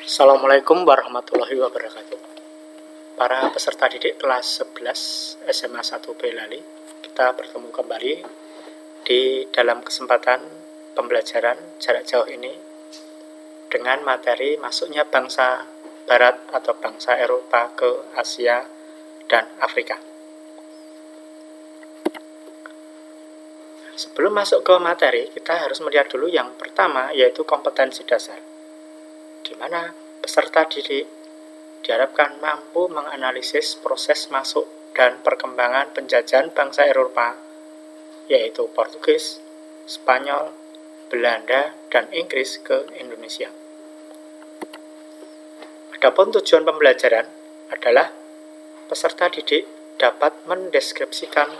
Assalamualaikum warahmatullahi wabarakatuh. Para peserta didik kelas 11 SMA 1 Boyolali, kita bertemu kembali di dalam kesempatan pembelajaran jarak jauh ini dengan materi masuknya bangsa Barat atau bangsa Eropa ke Asia dan Afrika. Sebelum masuk ke materi, kita harus melihat dulu yang pertama, yaitu kompetensi dasar, di mana peserta didik diharapkan mampu menganalisis proses masuk dan perkembangan penjajahan bangsa Eropa, yaitu Portugis, Spanyol, Belanda, dan Inggris ke Indonesia. Adapun tujuan pembelajaran adalah peserta didik dapat mendeskripsikan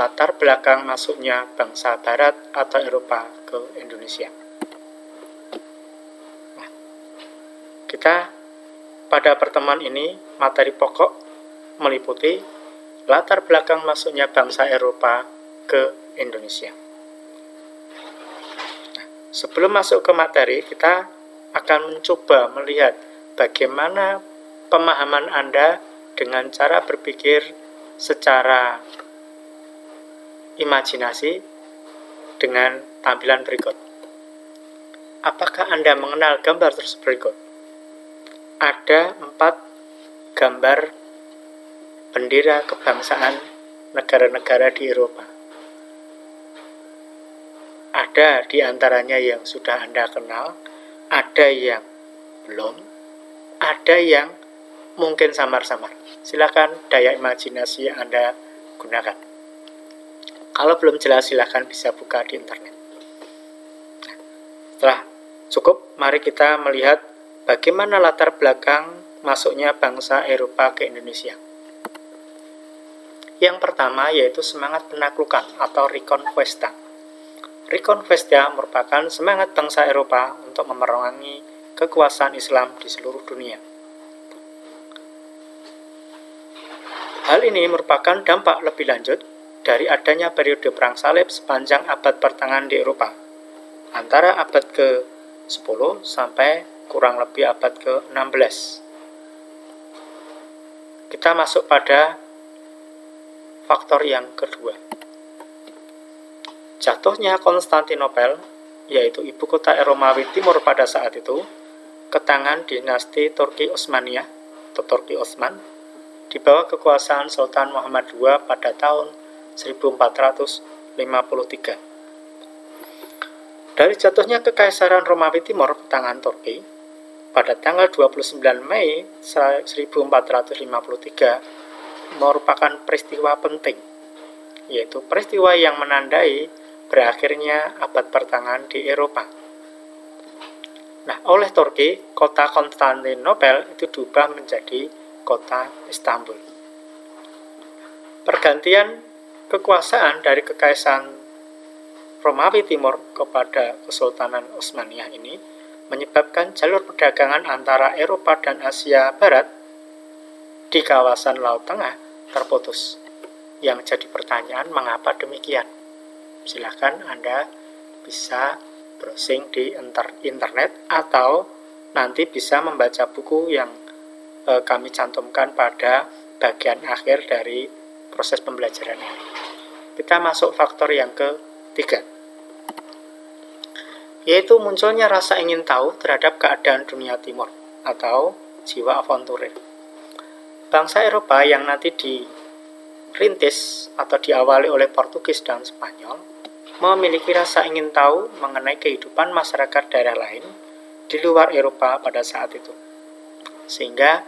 latar belakang masuknya bangsa Barat atau Eropa ke Indonesia. Kita pada pertemuan ini, materi pokok meliputi latar belakang masuknya bangsa Eropa ke Indonesia. Sebelum masuk ke materi, kita akan mencoba melihat bagaimana pemahaman Anda dengan cara berpikir secara imajinasi dengan tampilan berikut. Apakah Anda mengenal gambar tersebut berikut? Ada 4 gambar bendera kebangsaan negara-negara di Eropa. Ada di antaranya yang sudah Anda kenal, ada yang belum, ada yang mungkin samar-samar. Silakan daya imajinasi Anda gunakan. Kalau belum jelas, silakan bisa buka di internet. Setelah cukup, mari kita melihat bagaimana latar belakang masuknya bangsa Eropa ke Indonesia. Yang pertama yaitu semangat penaklukan atau Reconquista. Reconquista merupakan semangat bangsa Eropa untuk memerangi kekuasaan Islam di seluruh dunia. Hal ini merupakan dampak lebih lanjut dari adanya periode perang salib sepanjang abad pertengahan di Eropa, antara abad ke-10 sampai kurang lebih abad ke-16. Kita masuk pada faktor yang kedua. Jatuhnya Konstantinopel, yaitu ibu kota Romawi Timur pada saat itu, ke tangan dinasti Turki Utsmaniyah atau Turki Utsman, di bawah kekuasaan Sultan Muhammad II pada tahun 1453. Dari jatuhnya Kekaisaran Romawi Timur ke tangan Turki, pada tanggal 29 Mei 1453 merupakan peristiwa penting, yaitu peristiwa yang menandai berakhirnya abad pertengahan di Eropa. Nah, oleh Turki, kota Konstantinopel itu diubah menjadi kota Istanbul. Pergantian kekuasaan dari Kekaisaran Romawi Timur kepada Kesultanan Utsmaniyah ini menyebabkan jalur perdagangan antara Eropa dan Asia Barat di kawasan Laut Tengah terputus. Yang jadi pertanyaan, mengapa demikian? Silakan Anda bisa browsing di internet atau nanti bisa membaca buku yang kami cantumkan pada bagian akhir dari proses pembelajaran ini. Kita masuk faktor yang ketiga, yaitu munculnya rasa ingin tahu terhadap keadaan dunia timur atau jiwa avanturir. Bangsa Eropa yang nanti dirintis atau diawali oleh Portugis dan Spanyol memiliki rasa ingin tahu mengenai kehidupan masyarakat daerah lain di luar Eropa pada saat itu. Sehingga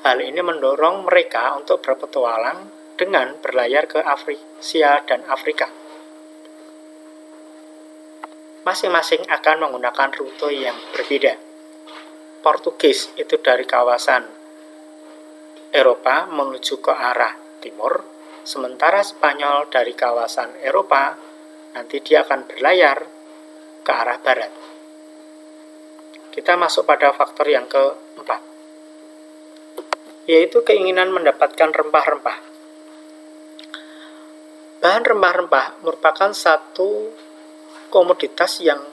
hal ini mendorong mereka untuk berpetualang dengan berlayar ke Asia dan Afrika. Masing-masing akan menggunakan rute yang berbeda. Portugis itu dari kawasan Eropa menuju ke arah timur, sementara Spanyol dari kawasan Eropa nanti dia akan berlayar ke arah barat. Kita masuk pada faktor yang keempat, yaitu keinginan mendapatkan rempah-rempah. Bahan rempah-rempah merupakan satu komoditas yang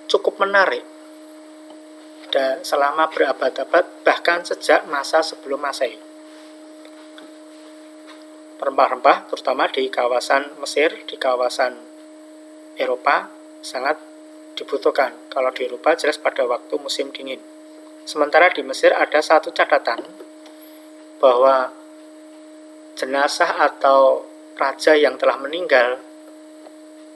cukup menarik selama berabad-abad, bahkan sejak masa sebelum Masehi. Rempah-rempah terutama di kawasan Mesir, di kawasan Eropa sangat dibutuhkan. Kalau di Eropa jelas pada waktu musim dingin. Sementara di Mesir ada satu catatan bahwa jenazah atau raja yang telah meninggal,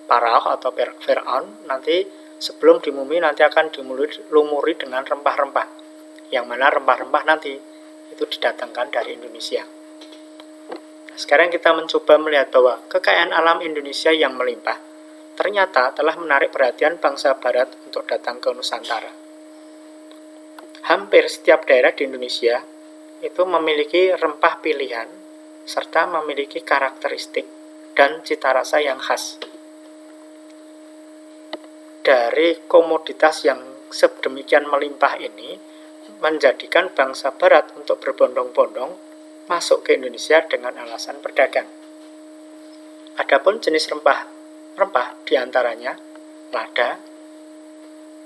Pharaoh atau Fir'aun, nanti sebelum dimumi nanti akan dilumuri dengan rempah-rempah. Yang mana rempah-rempah nanti itu didatangkan dari Indonesia. Nah, sekarang kita mencoba melihat bahwa kekayaan alam Indonesia yang melimpah ternyata telah menarik perhatian bangsa Barat untuk datang ke Nusantara. Hampir setiap daerah di Indonesia itu memiliki rempah pilihan serta memiliki karakteristik dan cita rasa yang khas. Dari komoditas yang sedemikian melimpah ini menjadikan bangsa Barat untuk berbondong-bondong masuk ke Indonesia dengan alasan berdagang. Adapun jenis rempah diantaranya lada,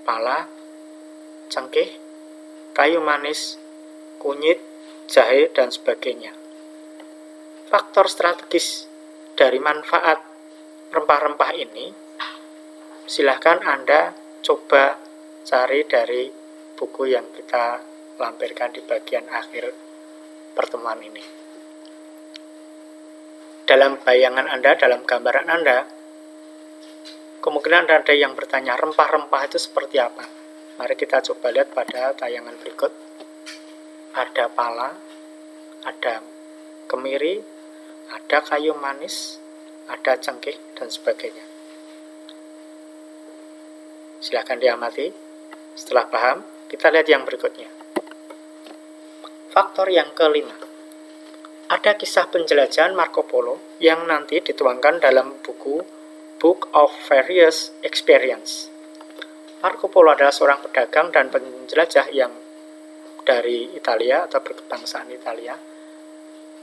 pala, cengkeh, kayu manis, kunyit, jahe, dan sebagainya. Faktor strategis dari manfaat rempah-rempah ini silahkan Anda coba cari dari buku yang kita lampirkan di bagian akhir pertemuan ini. Dalam bayangan Anda, dalam gambaran Anda, kemungkinan ada yang bertanya rempah-rempah itu seperti apa. Mari kita coba lihat pada tayangan berikut. Ada pala, ada kemiri, ada kayu manis, ada cengkeh, dan sebagainya. Silahkan diamati. Setelah paham, kita lihat yang berikutnya. Faktor yang kelima. Ada kisah penjelajahan Marco Polo yang nanti dituangkan dalam buku Book of Various Experience. Marco Polo adalah seorang pedagang dan penjelajah yang dari Italia atau berkebangsaan Italia,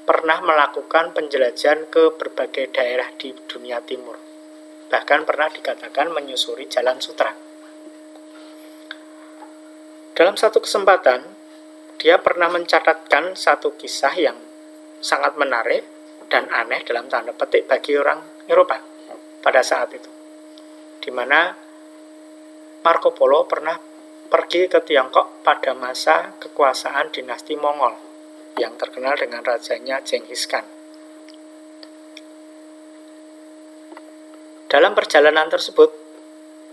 pernah melakukan penjelajahan ke berbagai daerah di dunia timur. Bahkan pernah dikatakan menyusuri Jalan Sutra. Dalam satu kesempatan, dia pernah mencatatkan satu kisah yang sangat menarik dan aneh dalam tanda petik bagi orang Eropa pada saat itu, di mana Marco Polo pernah pergi ke Tiongkok pada masa kekuasaan dinasti Mongol yang terkenal dengan rajanya Genghis Khan. Dalam perjalanan tersebut,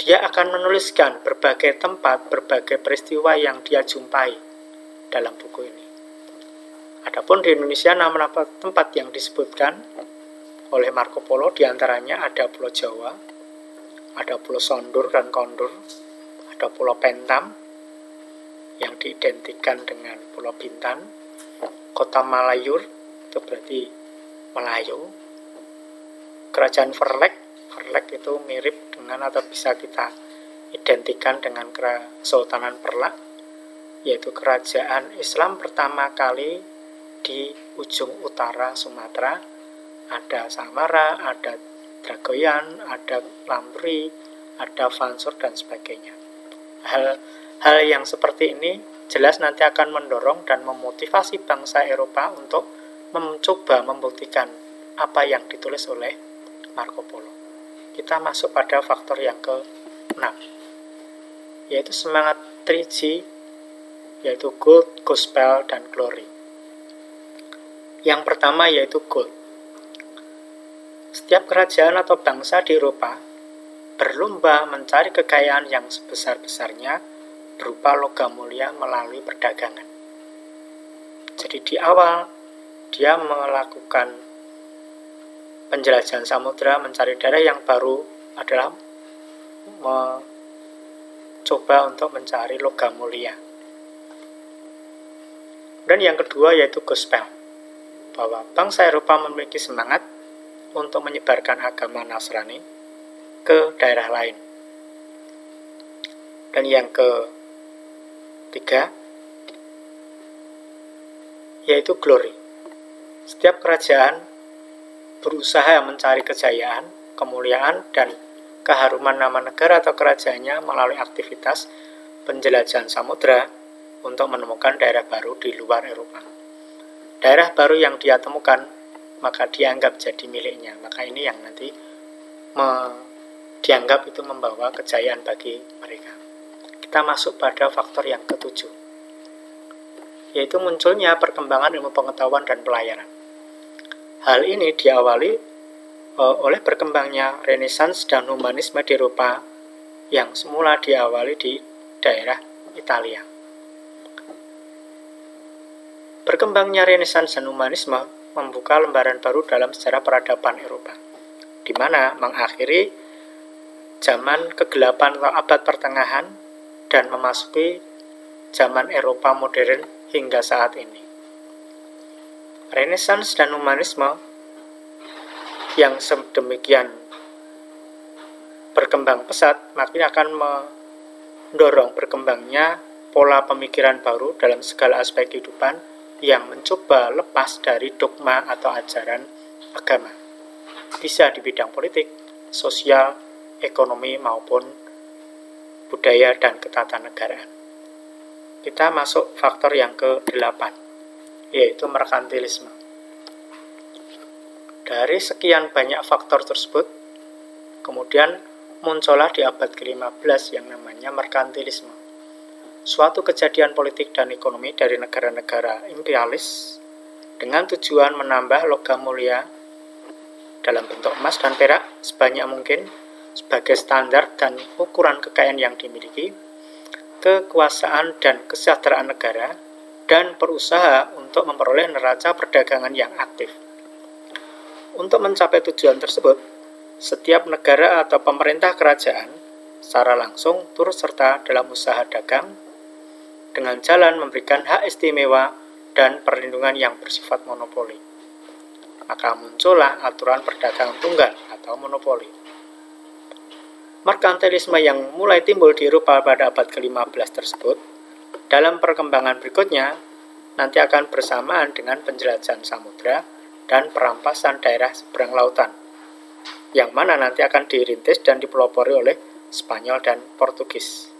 dia akan menuliskan berbagai tempat, berbagai peristiwa yang dia jumpai dalam buku ini. Adapun di Indonesia, nama tempat yang disebutkan oleh Marco Polo diantaranya ada Pulau Jawa, ada Pulau Sondur dan Kondur, ada Pulau Pentam yang diidentikan dengan Pulau Bintan, Kota Malayur, itu berarti Melayu, Kerajaan Verlek itu mirip dengan atau bisa kita identikan dengan Kesultanan Perlak, yaitu kerajaan Islam pertama kali di ujung utara Sumatera. Ada Samara, ada Dragoyan, ada Lambri, ada Vansur, dan sebagainya. Hal yang seperti ini jelas nanti akan mendorong dan memotivasi bangsa Eropa untuk mencoba membuktikan apa yang ditulis oleh Marco Polo. Kita masuk pada faktor yang ke-6, yaitu semangat 3G, yaitu Gold, Gospel, dan Glory. Yang pertama yaitu Gold. Setiap kerajaan atau bangsa di Eropa berlomba mencari kekayaan yang sebesar-besarnya berupa logam mulia melalui perdagangan. Jadi di awal dia melakukan penjelajahan samudera, mencari daerah yang baru adalah mencoba untuk mencari logam mulia. Dan yang kedua yaitu gospel, bahwa bangsa Eropa memiliki semangat untuk menyebarkan agama Nasrani ke daerah lain. Dan yang ketiga yaitu glory. Setiap kerajaan berusaha mencari kejayaan, kemuliaan, dan keharuman nama negara atau kerajaannya melalui aktivitas penjelajahan samudra untuk menemukan daerah baru di luar Eropa. Daerah baru yang dia temukan, maka dianggap jadi miliknya. Maka ini yang nanti dianggap itu membawa kejayaan bagi mereka. Kita masuk pada faktor yang ketujuh, yaitu munculnya perkembangan ilmu pengetahuan dan pelayaran. Hal ini diawali oleh berkembangnya Renaissance dan humanisme di Eropa yang semula diawali di daerah Italia. Berkembangnya Renaissance dan humanisme membuka lembaran baru dalam sejarah peradaban Eropa, di mana mengakhiri zaman kegelapan atau abad pertengahan dan memasuki zaman Eropa modern hingga saat ini. Renaissance dan humanisme yang sedemikian berkembang pesat makin akan mendorong berkembangnya pola pemikiran baru dalam segala aspek kehidupan yang mencoba lepas dari dogma atau ajaran agama. Bisa di bidang politik, sosial, ekonomi maupun budaya dan ketatanegaraan. Kita masuk faktor yang ke-8, yaitu merkantilisme. Dari sekian banyak faktor tersebut, kemudian muncullah di abad ke-15 yang namanya merkantilisme. Suatu kejadian politik dan ekonomi dari negara-negara imperialis dengan tujuan menambah logam mulia dalam bentuk emas dan perak sebanyak mungkin sebagai standar dan ukuran kekayaan yang dimiliki, kekuasaan dan kesejahteraan negara, dan berusaha untuk memperoleh neraca perdagangan yang aktif. Untuk mencapai tujuan tersebut, setiap negara atau pemerintah kerajaan secara langsung turut serta dalam usaha dagang dengan jalan memberikan hak istimewa dan perlindungan yang bersifat monopoli. Maka muncullah aturan perdagangan tunggal atau monopoli. Merkantilisme yang mulai timbul di Eropa pada abad ke-15 tersebut, dalam perkembangan berikutnya, nanti akan bersamaan dengan penjelajahan samudra dan perampasan daerah seberang lautan, yang mana nanti akan dirintis dan dipelopori oleh Spanyol dan Portugis.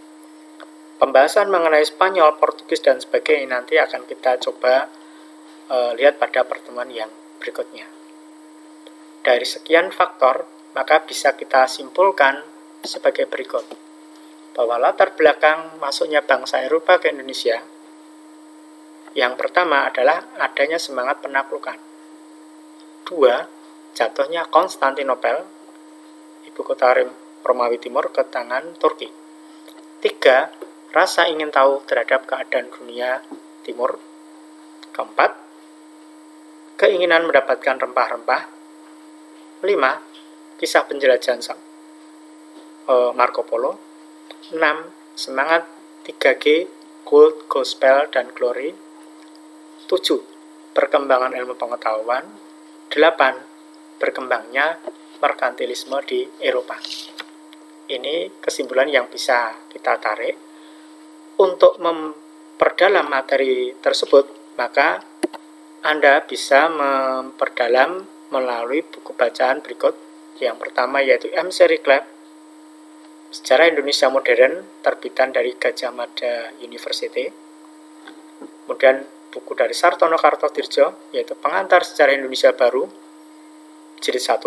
Pembahasan mengenai Spanyol, Portugis, dan sebagainya nanti akan kita coba lihat pada pertemuan yang berikutnya. Dari sekian faktor, maka bisa kita simpulkan sebagai berikut, bahwa latar belakang masuknya bangsa Eropa ke Indonesia, yang pertama adalah adanya semangat penaklukan. 2. Jatuhnya Konstantinopel, ibu kota Romawi Timur, ke tangan Turki. 3. Rasa ingin tahu terhadap keadaan dunia timur. 4. Keinginan mendapatkan rempah-rempah. 5. Kisah penjelajahan Marco Polo. 6. Semangat 3G, Gold, Gospel, dan Glory. 7. Perkembangan ilmu pengetahuan. 8. Berkembangnya merkantilisme di Eropa. Ini kesimpulan yang bisa kita tarik. Untuk memperdalam materi tersebut, maka Anda bisa memperdalam melalui buku bacaan berikut. Yang pertama yaitu M. Reclap, Sejarah Indonesia Modern, terbitan dari Gadjah Mada University. Kemudian buku dari Sartono Kartodirjo, yaitu Pengantar Sejarah Indonesia Baru, jilid 1,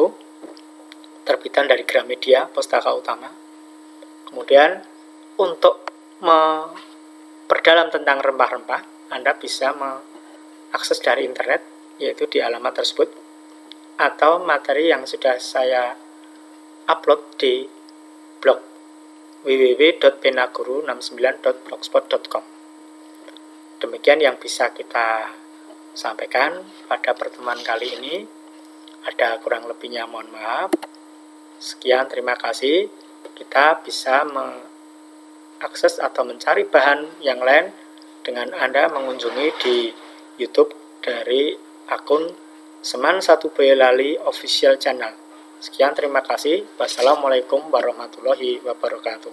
terbitan dari Gramedia, Pustaka Utama. Kemudian, untuk memperdalam tentang rempah-rempah, Anda bisa mengakses dari internet, yaitu di alamat tersebut, atau materi yang sudah saya upload di blog www.penaguru69.blogspot.com. Demikian yang bisa kita sampaikan pada pertemuan kali ini. Ada kurang lebihnya mohon maaf. Sekian, terima kasih. Kita bisa mengakses atau mencari bahan yang lain dengan Anda mengunjungi di YouTube dari akun Seman 1 Boyolali Official Channel. Sekian, terima kasih. Wassalamualaikum warahmatullahi wabarakatuh.